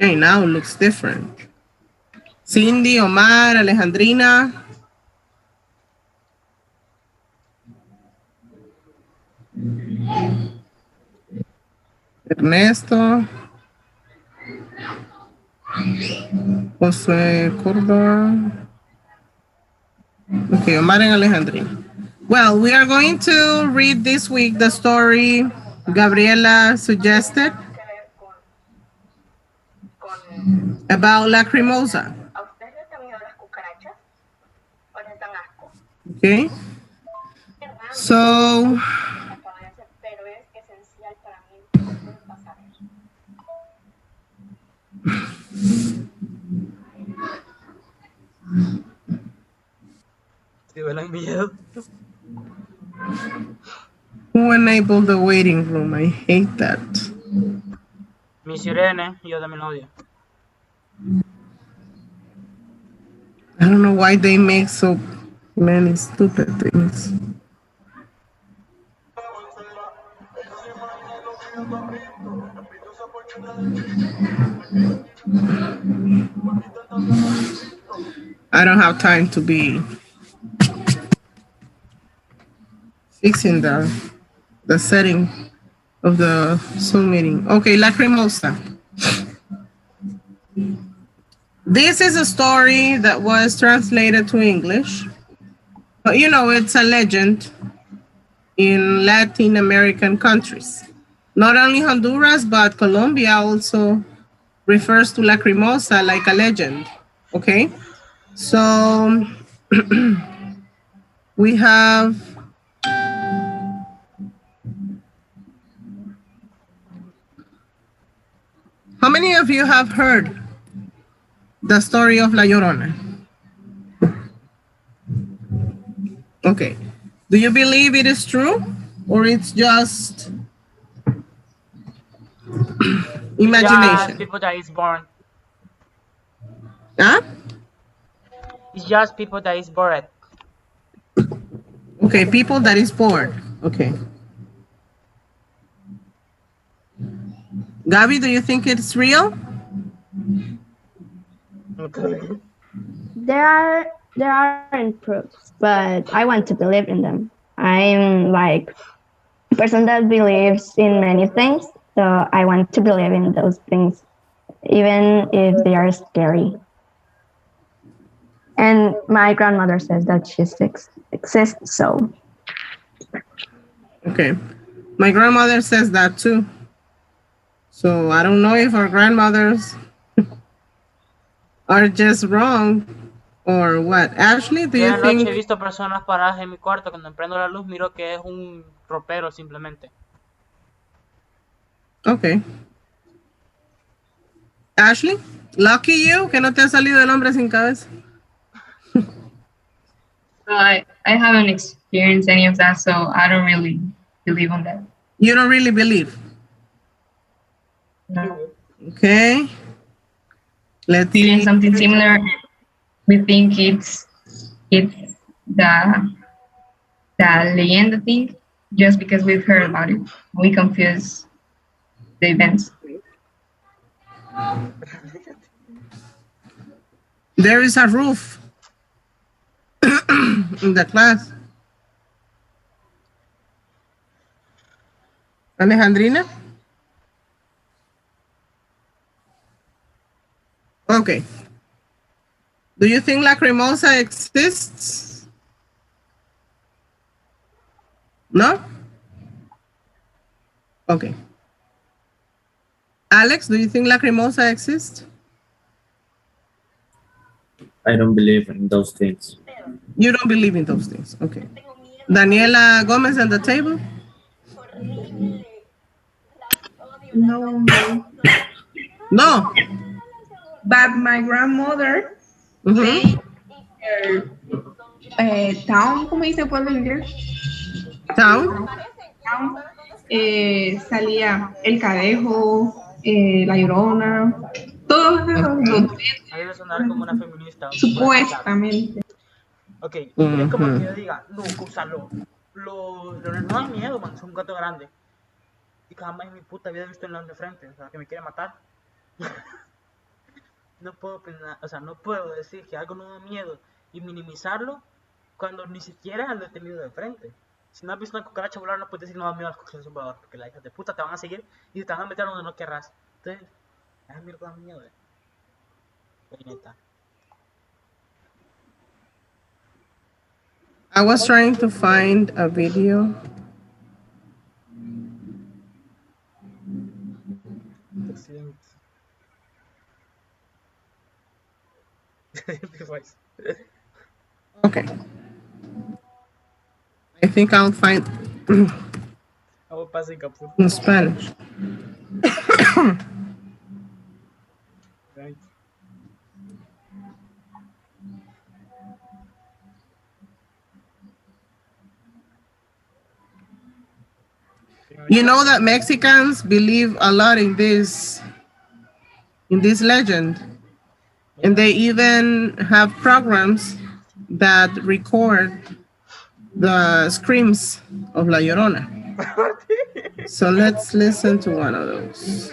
Okay, now it looks different. Cindy, Omar, Alejandrina. Ernesto. José Córdoba. Okay, Omar and Alejandrina. Well, we are going to read this week the story Gabriela suggested about Lacrimosa. Okay. So, who enabled the waiting room? I hate that. Miss Irene, yo también lo odio. I don't know why they make so many stupid things. I don't have time to be fixing the setting of the Zoom meeting. Okay, Lacrimosa. This is a story that was translated to English. But you know, it's a legend in Latin American countries. Not only Honduras, but Colombia also refers to Lacrimosa like a legend. Okay? So we have how many of you have heard the story of La Llorona? Okay. Do you believe it is true or it's just imagination? It's just people that is born. Huh? It's just people that is bored. Okay, people that is bored. Okay. Gabi, do you think it's real? Okay. There aren't proofs, but I want to believe in them. I'm like a person that believes in many things, so I want to believe in those things, even if they are scary. And my grandmother says that she exists, so. Okay. My grandmother says that too. So I don't know if our grandmothers are just wrong or what. Ashley, do Yo you en la noche he think? visto personas paradas en mi cuarto. Cuando prendo la luz, miro que es un ropero simplemente. Okay. Ashley, lucky you que no te ha salido el hombre sin cabeza. I haven't experienced any of that, so I don't really believe on that. You don't really believe. No. Okay. Let's Feeling see. something similar, we think it's the leyenda thing, just because we've heard about it. We confuse the events. There is a roof in the class. Alejandrina? Okay. Do you think Lacrimosa exists? No? Okay. Alex, do you think Lacrimosa exists? I don't believe in those things. You don't believe in those things. Okay. Daniela Gomez at the table? No. No. But my grandmother say town, ¿cómo dice pueblo en inglés? Town? Town, salía el cadejo, la llorona, todos esos A mí me sonar como una feminista. supuestamente. Ok, es como que yo diga, no, úsalo. Los leones no dan miedo, man, son un gato grande. Y jamás en mi puta vida he visto un león de frente, o sea, que me quiere matar. no puedo opinar, o sea, no puedo decir que algo no da miedo y minimizarlo cuando ni siquiera lo he tenido de frente. Si no has visto una cucaracha volar, no puedes decir no da miedo a las cucarachas voladoras, porque las hijas de puta te van a seguir y te van a meter donde no querrás. Entonces, a mí me da miedo, neta. I was trying to find a video. Excelente. Okay. I think I'll find Vamos para Singapur. in Spanish. You know that Mexicans believe a lot in this legend, and they even have programs that record the screams of La Llorona. So let's listen to one of those.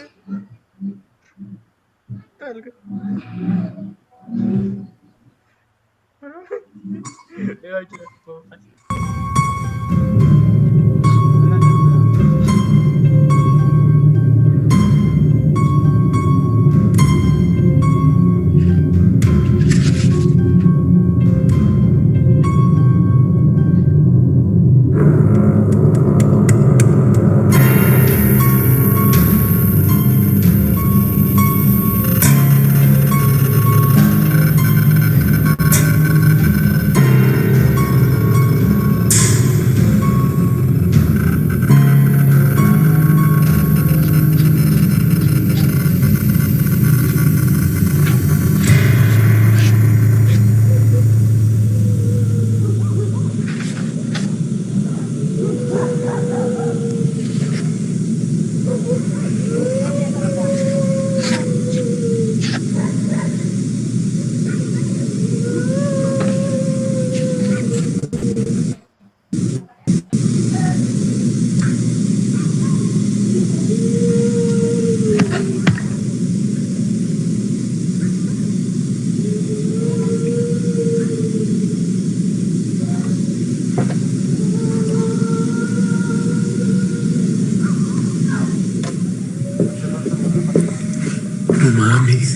No mames.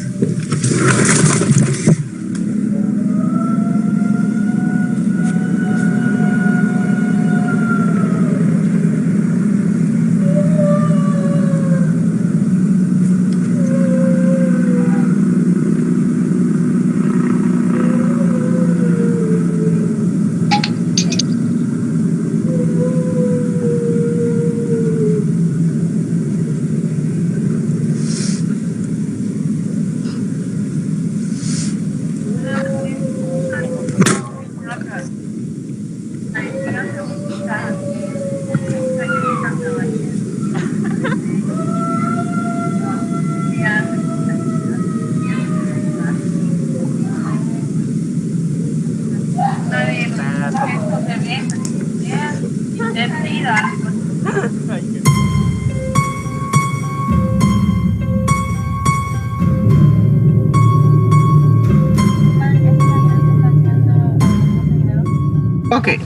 Okay.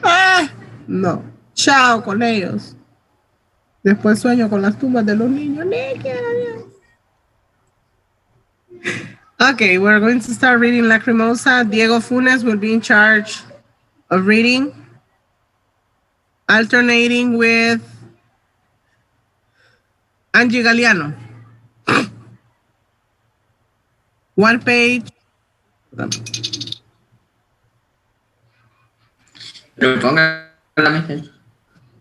Ah, no. Chao con ellos. Después sueño con las tumbas de los niños. Okay, we're going to start reading Lacrimosa. Diego Funes will be in charge of reading, alternating with Angie Galeano. One page. Pero ponga la mesa.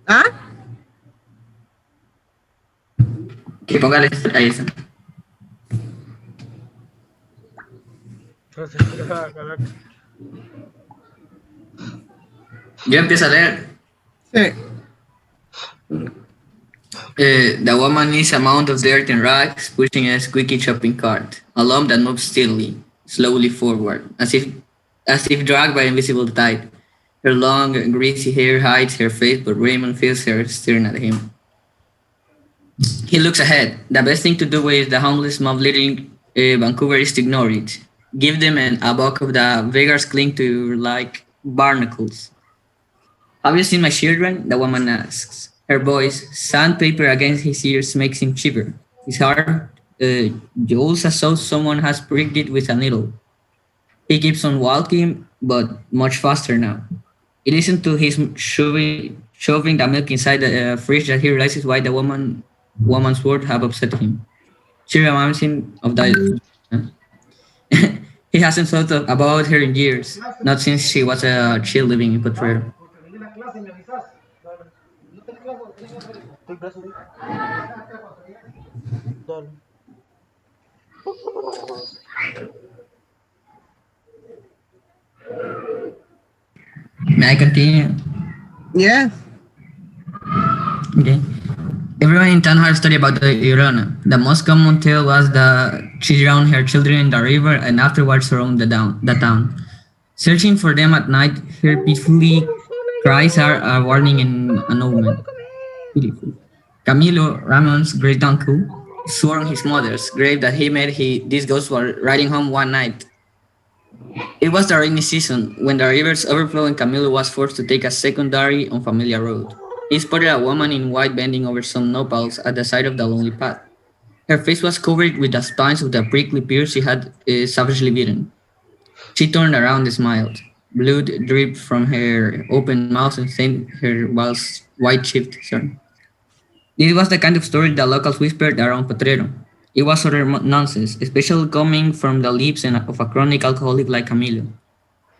¿Ah? Que ponga ahí está. Yo empiezo a leer. Sí. The woman is a mound of dirt and rags, pushing a squeaky shopping cart, a lump that moves slowly forward, as if dragged by invisible tide. Her long, greasy hair hides her face, but Raymond feels her staring at him. He looks ahead. The best thing to do with the homeless mob living Vancouver is to ignore it. Give them a buck of the beggars cling to like barnacles. Have you seen my children? The woman asks. Her voice, sandpaper against his ears, makes him shiver. His heart jolts as though someone has pricked it with a needle. He keeps on walking, but much faster now. He listens to his shoving the milk inside the fridge that he realizes why the woman's words have upset him. She reminds him of that. He hasn't thought about her in years, not since she was a child living in Potrero. Porque venís a la clase y me avisas. Dale. ¿No tenés clase? Estoy clase ahorita. Dale. May I continue? Yes. Okay. Everyone in town had a story about the llorona. The most common tale was that she drowned her children in the river and afterwards surrounded the town. Searching for them at night, her pitifully cries are a warning and an omen. Pitiful. Camilo, Ramon's great uncle, swore on his mother's grave that he met these ghosts while riding home one night. It was the rainy season, when the rivers overflowed and Camilo was forced to take a secondary, unfamiliar road. He spotted a woman in white bending over some nopals at the side of the lonely path. Her face was covered with the spines of the prickly pears she had savagely bitten. She turned around and smiled. Blood dripped from her open mouth and stained her white chipped shirt. This was the kind of story the locals whispered around Potrero. It was utter nonsense, especially coming from the lips of a chronic alcoholic like Camilo.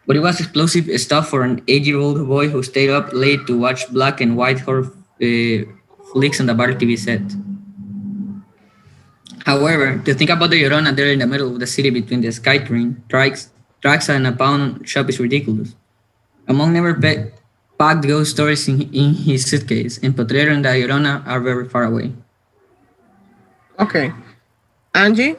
But it was explosive stuff for an 8-year-old boy who stayed up late to watch black and white horror flicks on the bar TV set. However, to think about the Llorona there in the middle of the city between the SkyTrain, tracks and a pawn shop is ridiculous. Among packed ghost stories in his suitcase, and Potrero and the Llorona are very far away. Okay. Angie?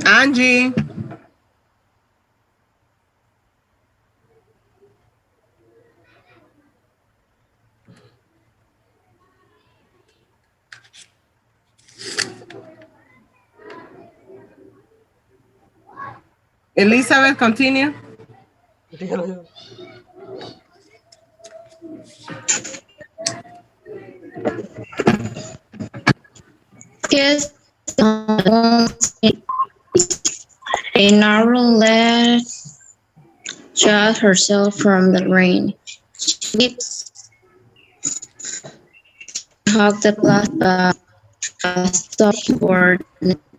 Angie? Elizabeth, continue. Dígalo yo. Yes, a narrow ledge shut herself from the rain. She hugged the glass stop for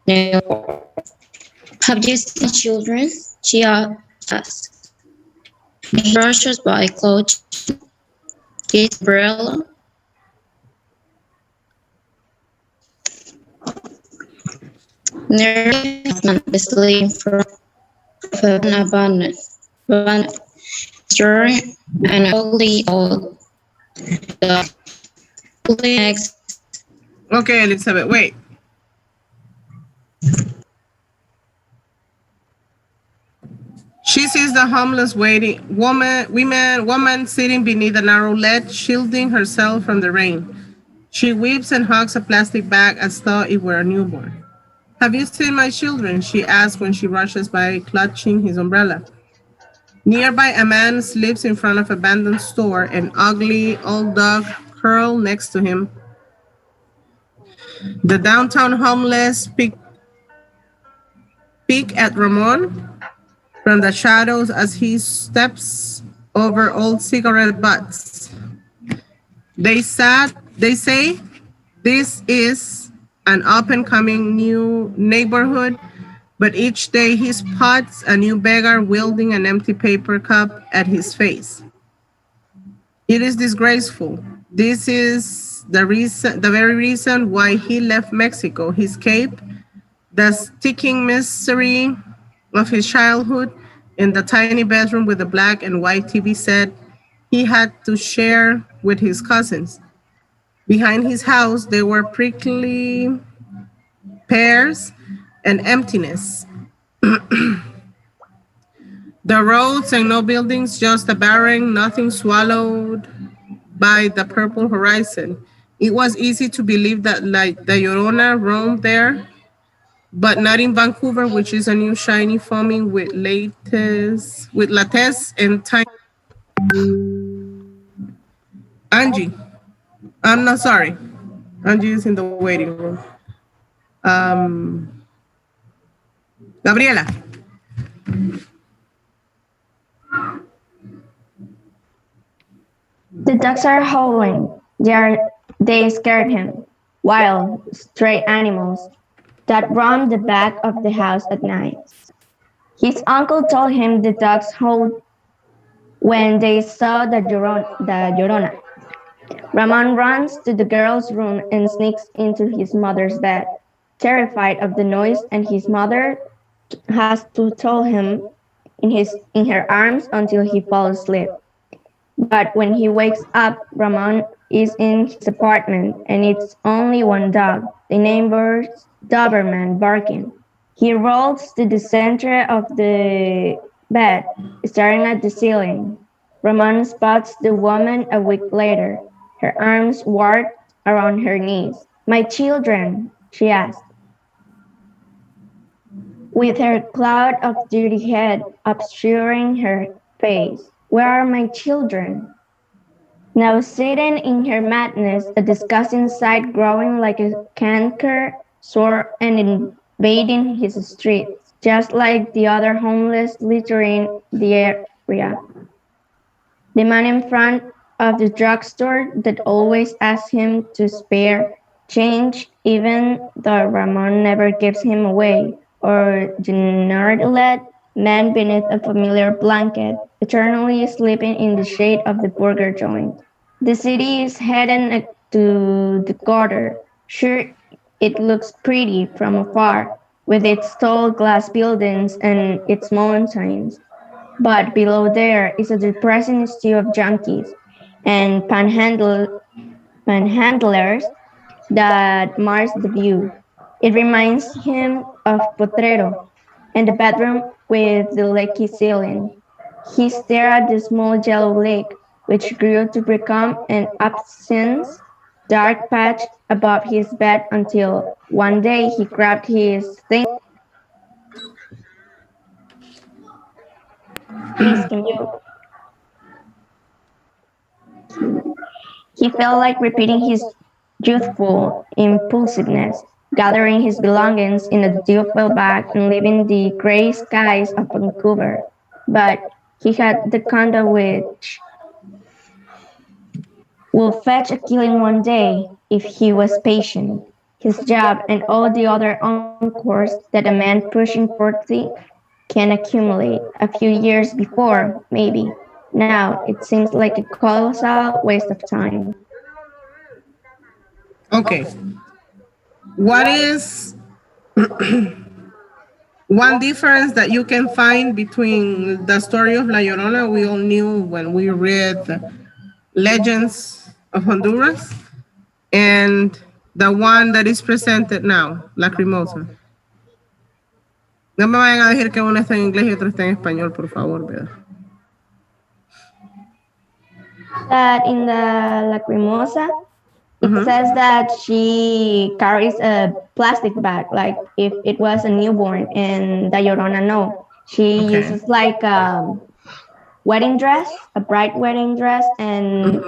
no. Have you seen children? She asked. He rushes by clutch his umbrella. Nearly sleep in front of an abandoned store, an ugly old dog. Okay, Elizabeth, wait. She sees the homeless woman sitting beneath a narrow ledge, shielding herself from the rain. She weeps and hugs a plastic bag as though it were a newborn. Have you seen my children? She asks when she rushes by, clutching his umbrella. Nearby, a man sleeps in front of an abandoned store, an ugly old dog curled next to him. The downtown homeless peek at Ramon from the shadows as he steps over old cigarette butts. They say this is an up and coming new neighborhood, but each day he spots a new beggar wielding an empty paper cup at his face. It is disgraceful. This is the very reason why he left Mexico. His cape, the sticking misery of his childhood, in the tiny bedroom with the black and white TV set, he had to share with his cousins. Behind his house, there were prickly pears and emptiness. The roads and no buildings, just a barren, nothing swallowed by the purple horizon. It was easy to believe that like the Llorona roamed there, but not in Vancouver, which is a new shiny foaming with lattes and tiny. Angie, I'm not sorry. Angie is in the waiting room. Um, Gabriela. The dogs are howling. They scared him. Wild, stray animals that roam the back of the house at night. His uncle told him the dogs howled when they saw the Llorona. Ramon runs to the girl's room and sneaks into his mother's bed, terrified of the noise, and his mother has to hold him in her arms until he falls asleep. But when he wakes up, Ramon is in his apartment, and it's only one dog, the neighbor's Doberman, barking. He rolls to the center of the bed, staring at the ceiling. Ramon spots the woman a week later, her arms wrapped around her knees. My children, she asked, with her cloud of dirty head obscuring her face. Where are my children? Now sitting in her madness, a disgusting sight growing like a canker sore and invading his streets, just like the other homeless littering the area. The man in front of the drugstore that always asks him to spare change even though Ramon never gives him away, or the nerdlet man beneath a familiar blanket, eternally sleeping in the shade of the burger joint. The city is heading to the gutter. Sure, it looks pretty from afar, with its tall glass buildings and its mountains. But below there is a depressing stew of junkies and panhandlers that mars the view. It reminds him of Potrero and the bedroom with the leaky ceiling. He stared at the small yellow lake, which grew to become an obscene dark patch above his bed until one day he grabbed his things. Please, can you? He felt like repeating his youthful impulsiveness, gathering his belongings in a duffel bag and leaving the gray skies of Vancouver. But he had the condo which will fetch a killing one day if he was patient. His job and all the other encores that a man pushing 40 can accumulate. A few years before, maybe. Now it seems like a colossal waste of time. Okay. What is one difference that you can find between the story of La Llorona we all knew when we read Legends of Honduras and the one that is presented now, Lacrimosa? No me vayan a decir que uno está en inglés y otro está en español, por favor, ¿verdad? That in the Lacrimosa, it says that she carries a plastic bag, like if it was a newborn, and the Llorona, no. She uses like a wedding dress, a bright wedding dress, and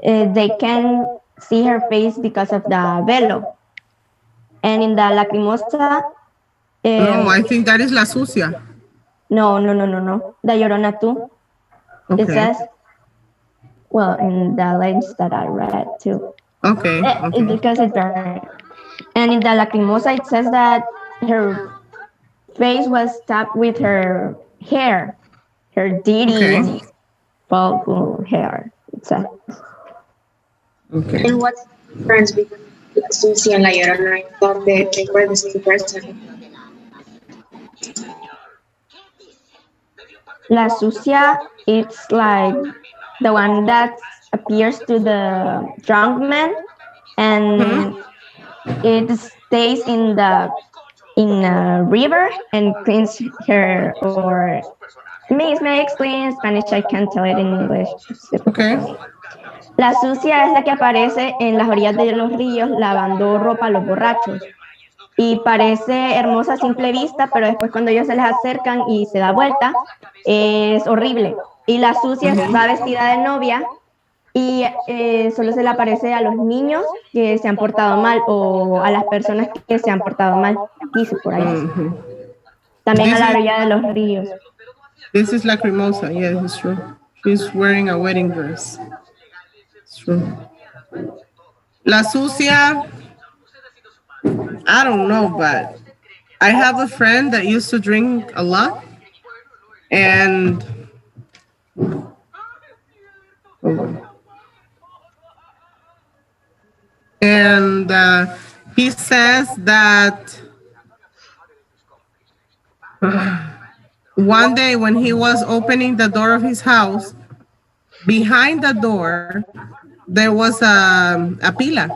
they can see her face because of the velo. And in the Lacrimosa, no, I think that is La Sucia. No. The Llorona too. It says, well, in the lines that I read too. Okay. Because it's burned. And in the Lacrimosa, it says that her face was tapped with her hair, her dirty and vulgar hair. It says. Okay. And what's the difference between Susie and La Llorona? I thought they were the same person. La Sucia, it's like the one that appears to the drunk man, and it stays in a river and cleans her, or may explain in Spanish. I can't tell it in English. It's difficult Okay. for me. La sucia es la que aparece en las orillas de los ríos lavando ropa a los borrachos. Y parece hermosa a simple vista, pero después cuando ellos se les acercan y se da vuelta, es horrible. Y la sucia va vestida de novia y solo se le aparece a los niños que se han portado mal o a las personas que se han portado mal, dice por ahí. También a This la is orilla de los ríos. this is Lacrimosa. Yes, it's true. She's wearing a wedding dress. It's true. La Sucia, I don't know, but I have a friend that used to drink a lot, and and he says that one day when he was opening the door of his house, behind the door there was a pila,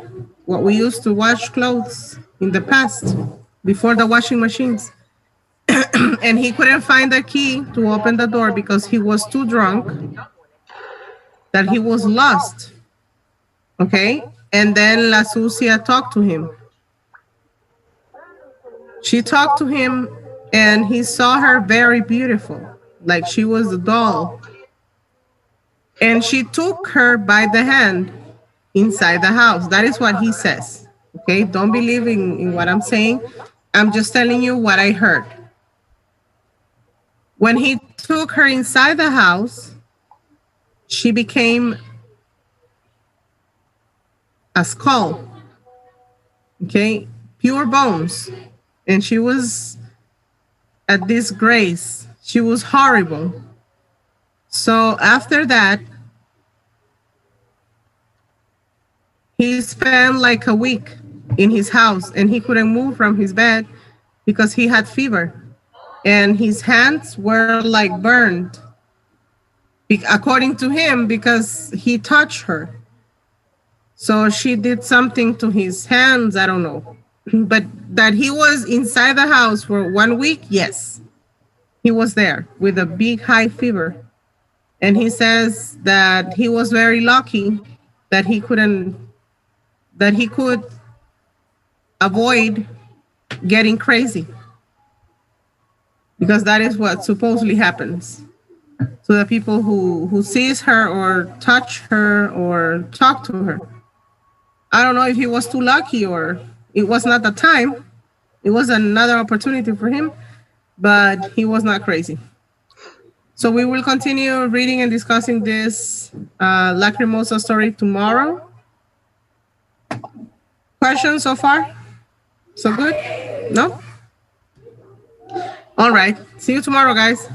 what we used to wash clothes in the past before the washing machines. And he couldn't find the key to open the door because he was too drunk, that he was lost. Okay. And then La Sucia talked to him. She talked to him and he saw her very beautiful, like she was a doll. And she took her by the hand inside the house. That is what he says. Okay. Don't believe in what I'm saying. I'm just telling you what I heard. When he took her inside the house, she became a skull. Okay. Pure bones. And she was a disgrace. She was horrible. So after that, he spent like a week in his house and he couldn't move from his bed because he had fever. And his hands were like burned, according to him, because he touched her. So she did something to his hands, I don't know. But that he was inside the house for 1 week, yes. He was there with a big high fever. And he says that he was very lucky that he could avoid getting crazy. Because that is what supposedly happens to the people who sees her or touch her or talk to her. I don't know if he was too lucky or it was not the time. It was another opportunity for him, but he was not crazy. So we will continue reading and discussing this Lacrimosa story tomorrow. Questions so far? So good? No? All right. See you tomorrow, guys.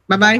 Bye-bye.